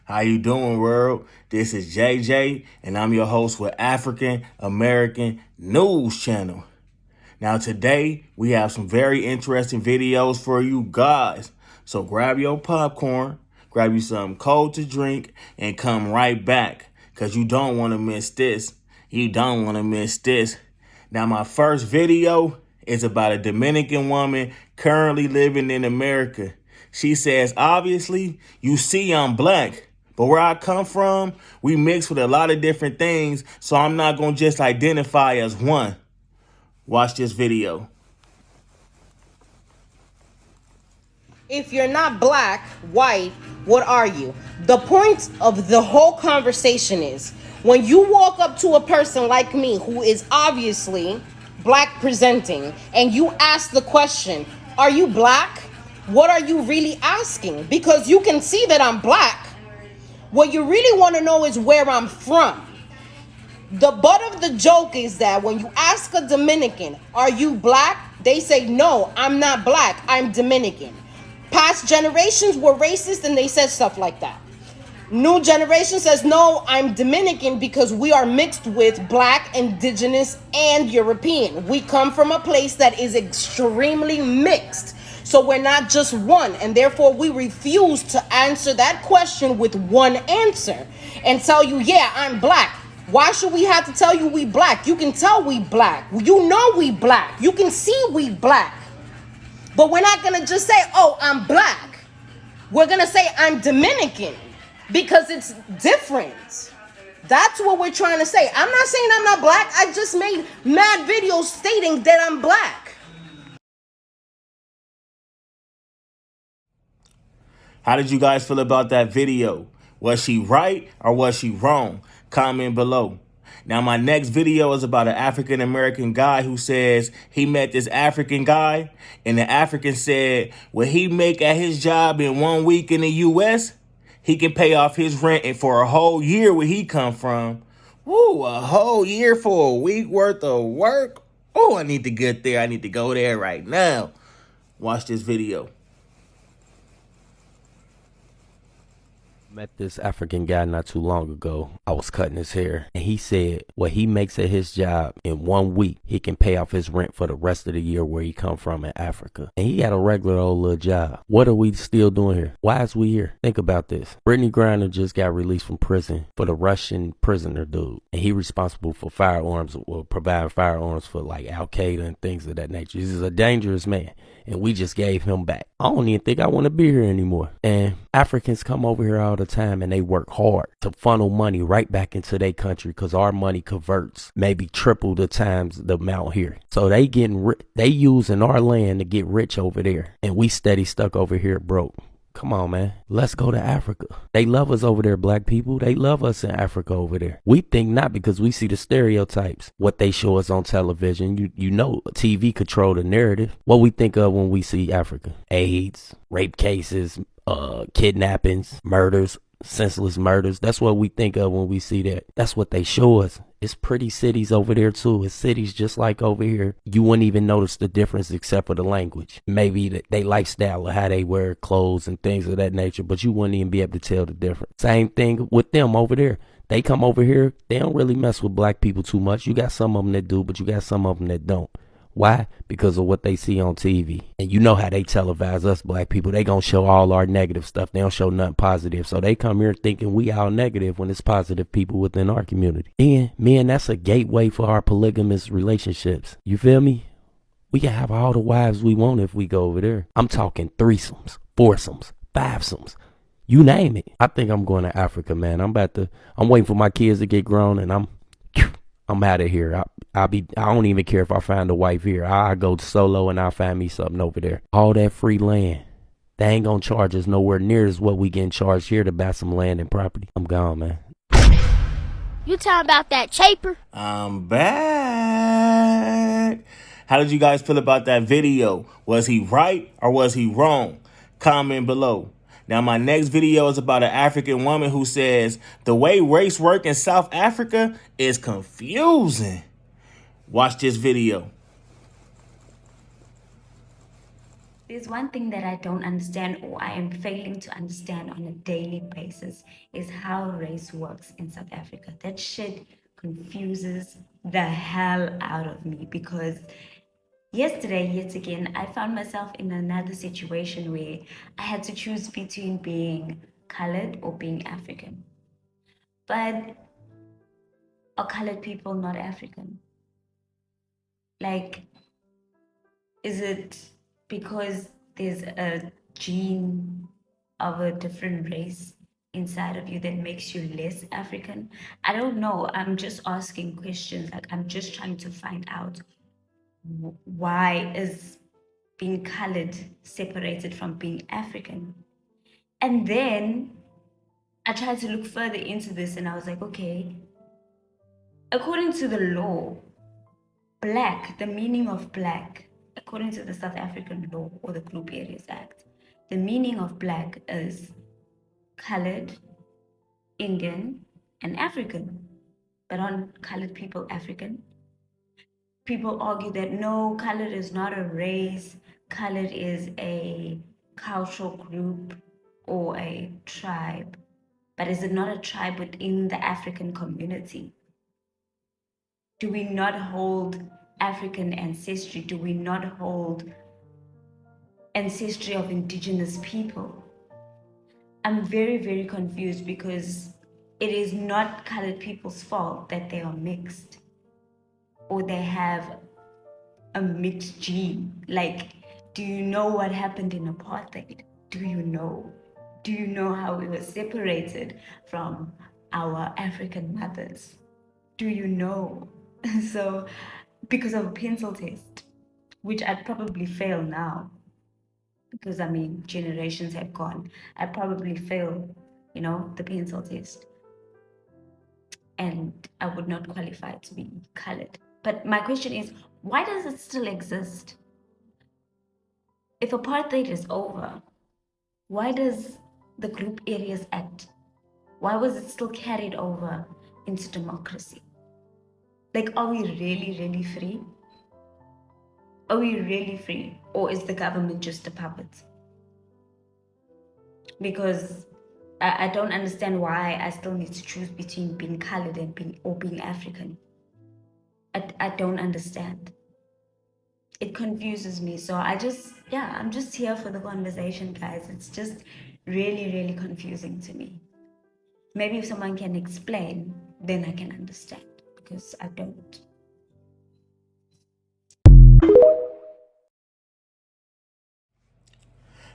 How you doing, world? This is JJ, and I'm your host with African American News Channel. Now today, we have some very interesting videos for you guys. So grab your popcorn, grab you something cold to drink, and come right back, because you don't want to miss this. You don't want to miss this. Now my first video is about a Dominican woman currently living in America. She says, obviously, you see I'm black. But where I come from, we mix with a lot of different things, so I'm not going to just identify as one. Watch this video. If you're not black, white, what are you? The point of the whole conversation is when you walk up to a person like me who is obviously black presenting and you ask the question, are you black? What are you really asking? Because you can see that I'm black. What you really want to know is where I'm from. The butt of the joke is that when you ask a Dominican, are you black? They say, no, I'm not black, I'm Dominican. Past generations were racist and they said stuff like that. New generation says, no, I'm Dominican because we are mixed with black, indigenous, and European. We come from a place that is extremely mixed. So we're not just one, and therefore we refuse to answer that question with one answer and tell you, yeah, I'm black. Why should we have to tell you we black? You can tell we black. You know we black. You can see we black. But we're not going to just say, oh, I'm black. We're going to say I'm Dominican because it's different. That's what we're trying to say. I'm not saying I'm not black. I just made mad videos stating that I'm black. How did you guys feel about that video? Was she right or was she wrong? Comment below. Now, my next video is about an African American guy who says he met this African guy, and the African said what he make at his job in 1 week in the U.S., he can pay off his rent for a whole year where he come from. Woo, a whole year for a week worth of work? Oh, I need to get there. I need to go there right now. Watch this video. Met this African guy not too long ago. I was cutting his hair and he said what he makes at his job in 1 week, he can pay off his rent for the rest of the year where he come from in Africa. And he had a regular old little job. What are we still doing here? Why is we here? Think about this. Brittany Griner just got released from prison for the Russian prisoner dude. And he responsible for firearms or providing firearms for like Al-Qaeda and things of that nature. He's a dangerous man. And we just gave him back. I don't even think I want to be here anymore. And Africans come over here all the time and they work hard to funnel money right back into their country because our money converts maybe triple the times the amount here. So they using our land to get rich over there. And we steady stuck over here broke. Come on, man. Let's go to Africa. They love us over there, black people. They love us in Africa over there. We think not because we see the stereotypes, what they show us on television. You know, TV control the narrative. What we think of when we see Africa. AIDS, rape cases, kidnappings, murders, senseless murders. That's what we think of when we see that. That's what they show us. It's pretty cities over there too. It's cities just like over here. You wouldn't even notice the difference except for the language. Maybe they lifestyle or how they wear clothes and things of that nature, but you wouldn't even be able to tell the difference. Same thing with them over there. They come over here. They don't really mess with black people too much. You got some of them that do, but you got some of them that don't. Why? Because of what they see on TV. And you know how they televise us black people. They gonna show all our negative stuff. They don't show nothing positive. So they come here thinking we all negative when it's positive people within our community. And man, that's a gateway for our polygamous relationships. You feel me? We can have all the wives we want if we go over there. I'm talking threesomes, foursomes, fivesomes. You name it. I think I'm going to Africa, man. I'm waiting for my kids to get grown and I'm out of here. I don't even care if I find a wife here. I go solo and I'll find me something over there. All that free land. They ain't gonna charge us nowhere near as what we getting charged here to buy some land and property. I'm gone, man. You talking about that chaper? I'm back. How did you guys feel about that video? Was he right or was he wrong? Comment below. Now, my next video is about an African woman who says the way race work in South Africa is confusing. Watch this video. There's one thing that I don't understand, or I am failing to understand on a daily basis, is how race works in South Africa. That shit confuses the hell out of me, because yesterday, yet again, I found myself in another situation where I had to choose between being colored or being African. But are colored people not African? Like, is it because there's a gene of a different race inside of you that makes you less African? I don't know. I'm just asking questions. Like, I'm just trying to find out why is being colored separated from being African? And then I tried to look further into this and I was like, okay, according to the law, black, the meaning of black, according to the South African law or the Group Areas Act, the meaning of black is colored, Indian, and African. But aren't colored people African? People argue that no, colored is not a race, colored is a cultural group or a tribe. But is it not a tribe within the African community? Do we not hold African ancestry? Do we not hold ancestry of indigenous people? I'm very, very confused because it is not colored people's fault that they are mixed or they have a mixed gene. Like, do you know what happened in apartheid? Do you know? Do you know how we were separated from our African mothers? Do you know? So, because of a pencil test, which I'd probably fail now, because I mean, generations have gone, I'd probably fail, the pencil test. And I would not qualify to be colored. But my question is, why does it still exist? If apartheid is over, why does the Group Areas Act, why was it still carried over into democracy? Like, are we really, really free? Are we really free? Or is the government just a puppet? Because I don't understand why I still need to choose between being colored and being African. I don't understand. It confuses me. So I'm just here for the conversation, guys. It's just really, really confusing to me. Maybe if someone can explain, then I can understand, because I don't.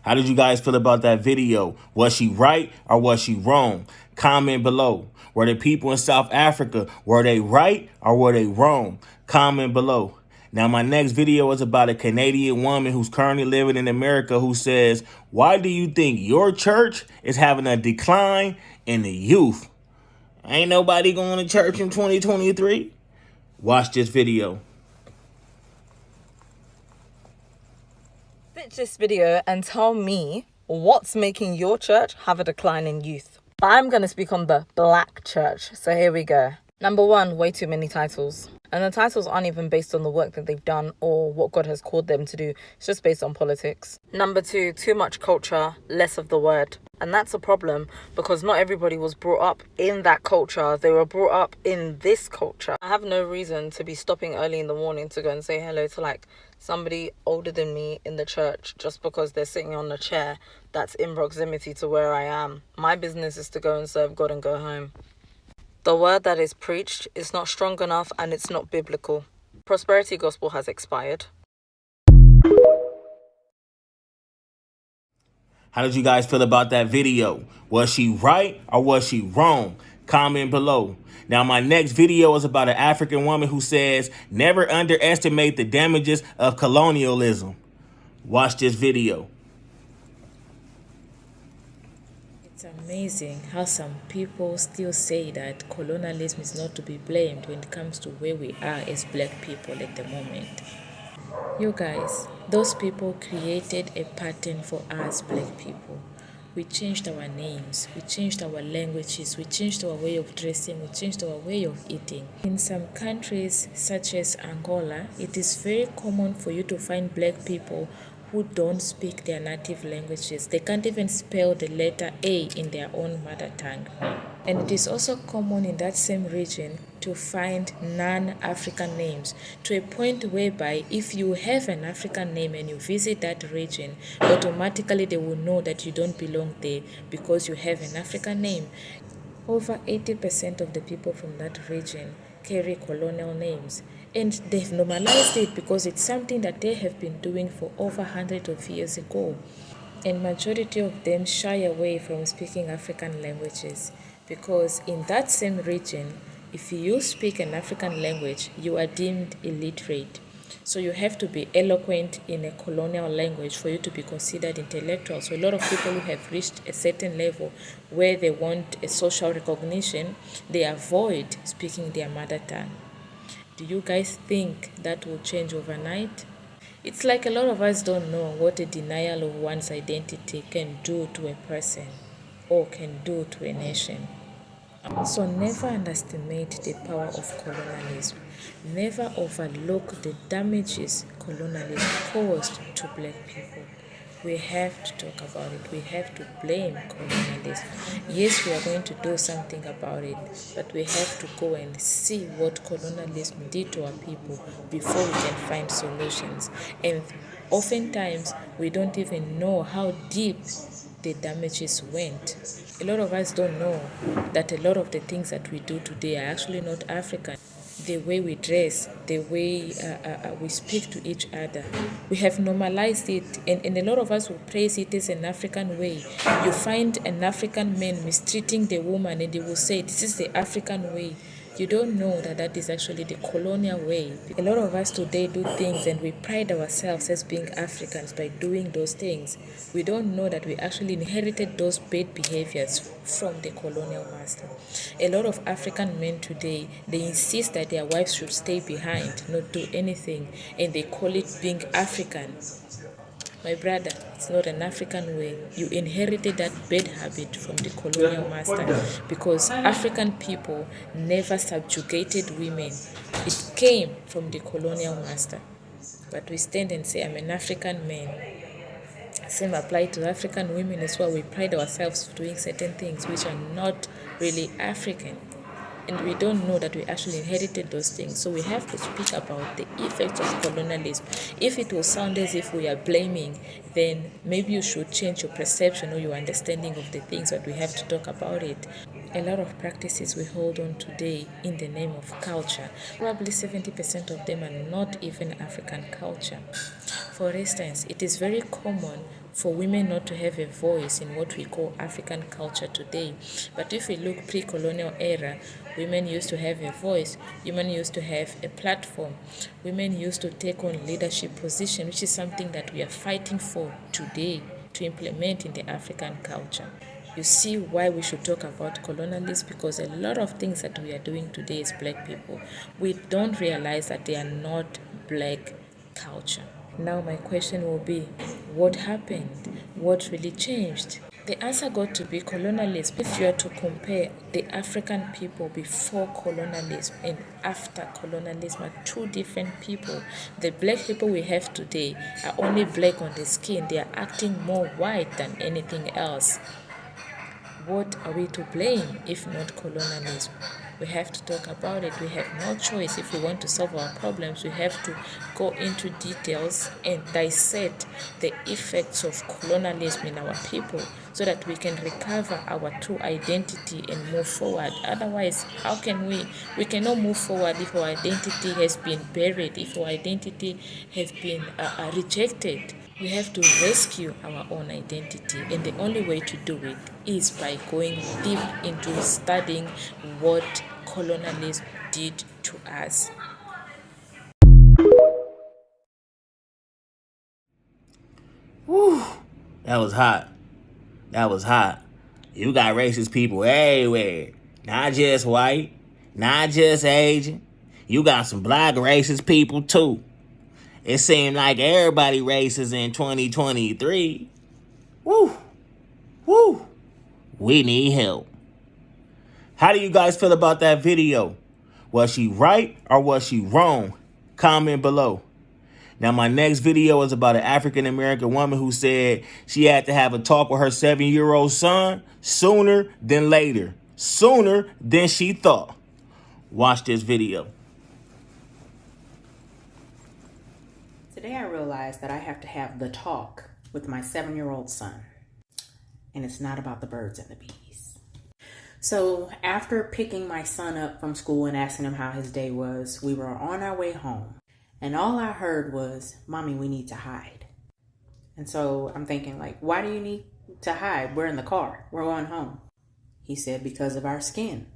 How did you guys feel about that video? Was she right or was she wrong? Comment below. Were the people in South Africa, were they right or were they wrong? Comment below. Now, my next video is about a Canadian woman who's currently living in America who says, why do you think your church is having a decline in the youth? Ain't nobody going to church in 2023? Watch this video. Watch this video and tell me what's making your church have a decline in youth. I'm going to speak on the black church. So here we go. Number one, way too many titles. And the titles aren't even based on the work that they've done or what God has called them to do. It's just based on politics. Number two, too much culture, less of the word. And that's a problem because not everybody was brought up in that culture. They were brought up in this culture. I have no reason to be stopping early in the morning to go and say hello to somebody older than me in the church just because they're sitting on a chair that's in proximity to where I am. My business is to go and serve God and go home. The word that is preached is not strong enough and it's not biblical. Prosperity gospel has expired. How did you guys feel about that video? Was she right or was she wrong? Comment below. Now, my next video is about an African woman who says, never underestimate the damages of colonialism. Watch this video. It's amazing how some people still say that colonialism is not to be blamed when it comes to where we are as black people at the moment. You guys, those people created a pattern for us black people. We changed our names, we changed our languages, we changed our way of dressing, we changed our way of eating. In some countries such as Angola, it is very common for you to find black people who don't speak their native languages. They can't even spell the letter A in their own mother tongue. And it is also common in that same region to find non-African names, to a point whereby if you have an African name and you visit that region, automatically they will know that you don't belong there because you have an African name. Over 80% of the people from that region carry colonial names, and they've normalized it because it's something that they have been doing for over hundreds of years ago. And majority of them shy away from speaking African languages because in that same region, if you speak an African language, you are deemed illiterate. So you have to be eloquent in a colonial language for you to be considered intellectual. So a lot of people who have reached a certain level where they want a social recognition, they avoid speaking their mother tongue. Do you guys think that will change overnight? It's like a lot of us don't know what a denial of one's identity can do to a person or can do to a nation. So never underestimate the power of colonialism. Never overlook the damages colonialism caused to black people. We have to talk about it. We have to blame colonialism. Yes, we are going to do something about it, but we have to go and see what colonialism did to our people before we can find solutions. And oftentimes, we don't even know how deep the damages went. A lot of us don't know that a lot of the things that we do today are actually not African. The way we dress, the way we speak to each other. We have normalized it, and a lot of us will praise it as an African way. You find an African man mistreating the woman and they will say, this is the African way. You don't know that that is actually the colonial way. A lot of us today do things and we pride ourselves as being Africans by doing those things. We don't know that we actually inherited those bad behaviors from the colonial master. A lot of African men today, they insist that their wives should stay behind, not do anything, and they call it being African. My brother, it's not an African way. You inherited that bad habit from the colonial master because African people never subjugated women. It came from the colonial master. But we stand and say, I'm an African man. Same apply to African women as well. We pride ourselves doing certain things which are not really African. And we don't know that we actually inherited those things. So we have to speak about the effects of colonialism. If it will sound as if we are blaming, then maybe you should change your perception or your understanding of the things, but we have to talk about it. A lot of practices we hold on today in the name of culture, probably 70% of them are not even African culture. For instance, it is very common for women not to have a voice in what we call African culture today. But if we look pre-colonial era, women used to have a voice, women used to have a platform, women used to take on leadership position, which is something that we are fighting for today to implement in the African culture. You see why we should talk about colonialism, because a lot of things that we are doing today as black people, we don't realize that they are not black culture. Now my question will be, what happened? What really changed? The answer got to be colonialism. If you are to compare the African people before colonialism and after colonialism are two different people. The black people we have today are only black on the skin. They are acting more white than anything else. What are we to blame if not colonialism? We have to talk about it. We have no choice. If we want to solve our problems, we have to go into details and dissect the effects of colonialism in our people so that we can recover our true identity and move forward. Otherwise, how can we? We cannot move forward if our identity has been buried, if our identity has been rejected. We have to rescue our own identity, and the only way to do it is by going deep into studying what colonialism did to us. Whew, that was hot. That was hot. You got racist people everywhere. Not just white, not just Asian. You got some black racist people too. It seemed like everybody racist in 2023. Woo. Woo. We need help. How do you guys feel about that video? Was she right or was she wrong? Comment below. Now, my next video is about an African-American woman who said she had to have a talk with her 7-year-old son sooner than later, sooner than she thought. Watch this video. Today I realized that I have to have the talk with my 7-year-old son. And it's not about the birds and the bees. So after picking my son up from school and asking him how his day was, we were on our way home. And all I heard was, "Mommy, we need to hide." And so I'm thinking, like, why do you need to hide? We're in the car. We're going home. He said, "Because of our skin."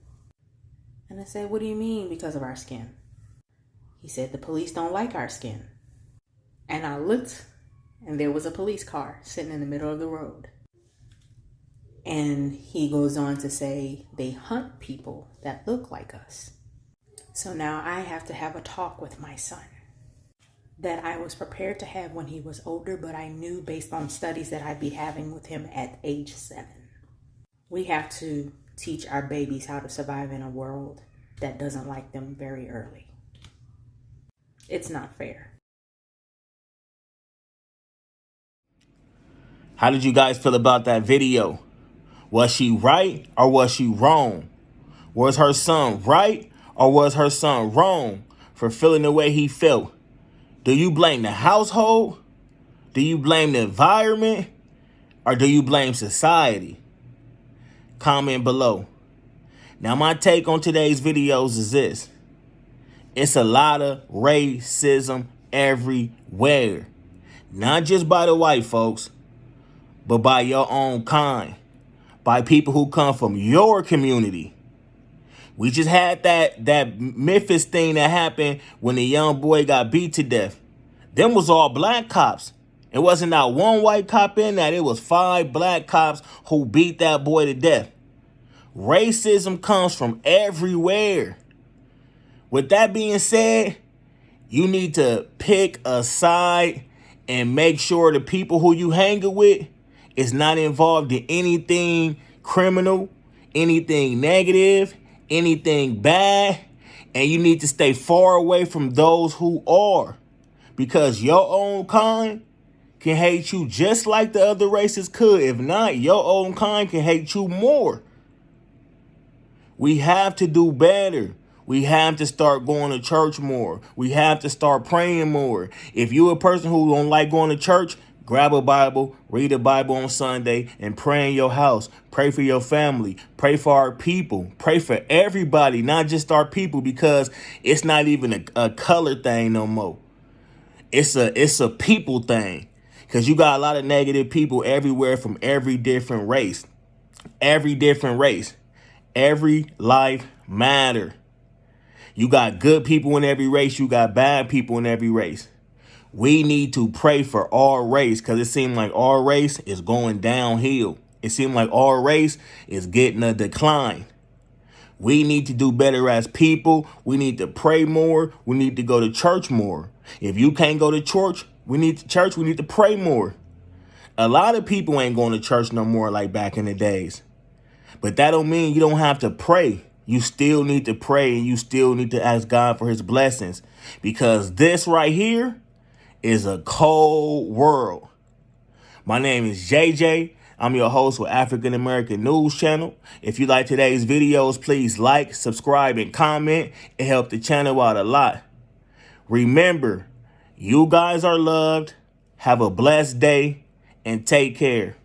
And I said, "What do you mean because of our skin?" He said, "The police don't like our skin." And I looked, and there was a police car sitting in the middle of the road. And he goes on to say, they hunt people that look like us. So now I have to have a talk with my son that I was prepared to have when he was older, but I knew based on studies that I'd be having with him at age 7. We have to teach our babies how to survive in a world that doesn't like them very early. It's not fair. How did you guys feel about that video? Was she right or was she wrong? Was her son right or was her son wrong for feeling the way he felt? Do you blame the household? Do you blame the environment? Or do you blame society? Comment below. Now, my take on today's videos is this. It's a lot of racism everywhere. Not just by the white folks, but by your own kind. By people who come from your community. We just had that Memphis thing that happened when the young boy got beat to death. Them was all black cops. It wasn't not one white cop in that. It was 5 black cops who beat that boy to death. Racism comes from everywhere. With that being said, you need to pick a side and make sure the people who you hanging with is not involved in anything criminal, anything negative, anything bad, and you need to stay far away from those who are, because your own kind can hate you just like the other races could. If not, your own kind can hate you more. We have to do better. We have to start going to church more. We have to start praying more. If you're a person who don't like going to church, grab a Bible, read the Bible on Sunday, and pray in your house. Pray for your family. Pray for our people. Pray for everybody, not just our people, because it's not even a color thing no more. It's a people thing, because you got a lot of negative people everywhere from every different race. Every different race. Every life matter. You got good people in every race. You got bad people in every race. We need to pray for our race, because it seems like our race is going downhill. It seems like our race is getting a decline. We need to do better as people. We need to pray more. We need to go to church more. If you can't go to church, we need to pray more. A lot of people ain't going to church no more like back in the days. But that don't mean you don't have to pray. You still need to pray, and you still need to ask God for his blessings, because this right here is a cold world. My name is JJ. I'm your host with African American News Channel. If you like today's videos, please like, subscribe, and comment. It helped the channel out a lot. Remember, you guys are loved. Have a blessed day and take care.